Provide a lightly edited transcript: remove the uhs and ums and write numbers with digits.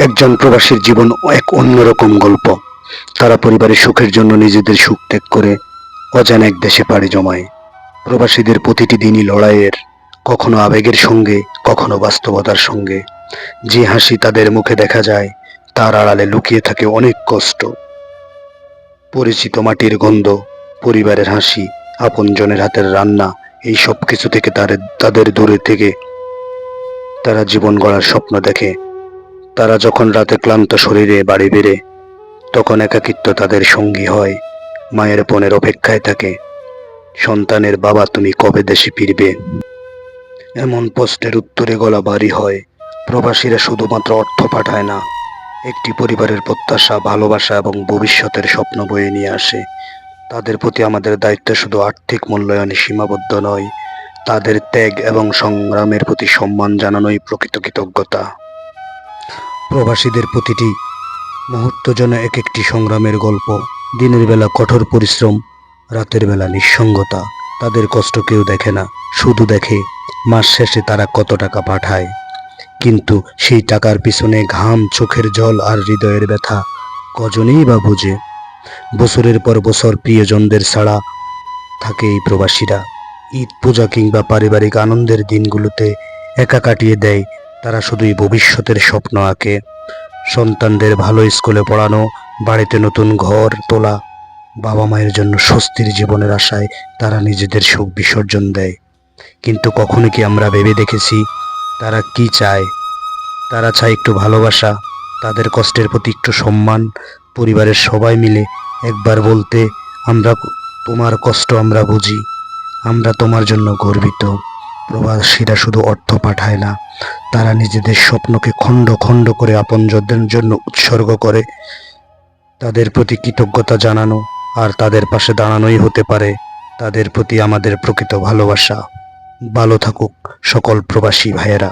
একজন প্রবাসীর জীবন এক অন্যরকম গল্প। তারা পরিবারের সুখের জন্য নিজেদের সুখ ত্যাগ করে অজানা এক দেশে পাড়ি জমায়। প্রবাসীদের প্রতিটি দিনই লড়াইয়ের, কখনো আবেগের সঙ্গে, কখনো বাস্তবতার সঙ্গে। যে হাসি তাদের মুখে দেখা যায়, তার আড়ালে লুকিয়ে থাকে অনেক কষ্ট। পরিচিত মাটির গন্ধ, পরিবারের হাসি, আপনজনের হাতের রান্না, এই সব কিছু থেকে তাদের দূরে থেকে তারা জীবন গড়ার স্বপ্ন দেখে। তারা যখন রাতে ক্লান্ত শরীরে বাড়ি বেড়ে, তখন একাকিত্ব তাদের সঙ্গী হয়। মায়ের বোনের অপেক্ষায় থাকে, সন্তানের বাবা তুমি কবে দেশে ফিরবে, এমন প্রশ্নের উত্তরে গলা ভারী হয়। প্রবাসীরা শুধুমাত্র অর্থ পাঠায় না, একটি পরিবারের প্রত্যাশা, ভালোবাসা এবং ভবিষ্যতের স্বপ্ন বয়ে নিয়ে আসে। তাদের প্রতি আমাদের দায়িত্ব শুধু আর্থিক মূল্যায়নে সীমাবদ্ধ নয়, তাদের ত্যাগ এবং সংগ্রামের প্রতি সম্মান জানানোই প্রকৃত কৃতজ্ঞতা। প্রবাসীদের প্রতিটি মুহূর্ত যেন এক একটি সংগ্রামের গল্প। দিনের বেলা কঠোর পরিশ্রম, রাতের বেলা নিঃসঙ্গতা। তাদের কষ্ট কেউ দেখে না, শুধু দেখে মাস শেষে তারা কত টাকা পাঠায়। কিন্তু সেই টাকার পিছনে ঘাম, চোখের জল আর হৃদয়ের ব্যথা কজনেই বা বুঝে। বছরের পর বছর প্রিয়জনদের ছাড়া থাকে এই প্রবাসীরা। ঈদ, পূজা কিংবা পারিবারিক আনন্দের দিনগুলোতে একা কাটিয়ে দেয়। তারা শুধুই ভবিষ্যতের স্বপ্ন আঁকে, সন্তানদের ভালো স্কুলে পড়ানো, বাড়িতে নতুন ঘর তোলা, বাবা মায়ের জন্য স্বস্তির জীবনের আশায় তারা নিজেদের সুখ বিসর্জন দেয়। কিন্তু কখনো কি আমরা ভেবে দেখেছি তারা কি চায়? তারা চায় একটু ভালোবাসা, তাদের কষ্টের প্রতি একটু সম্মান, পরিবারের সবাই মিলে একবার বলতে, আমরা তোমার কষ্ট আমরা বুঝি, আমরা তোমার জন্য গর্বিত। প্রবাসীরা শুধু অর্থ পাঠায় না, তারা নিজেদের স্বপ্নকে খণ্ড খণ্ড করে আপনজনদের জন্য উৎসর্গ করে। তাদের প্রতি কৃতজ্ঞতা জানানো আর তাদের পাশে দাঁড়ানোই হতে পারে তাদের প্রতি আমাদের প্রকৃত ভালোবাসা। ভালো থাকুক সকল প্রবাসী ভাইয়েরা।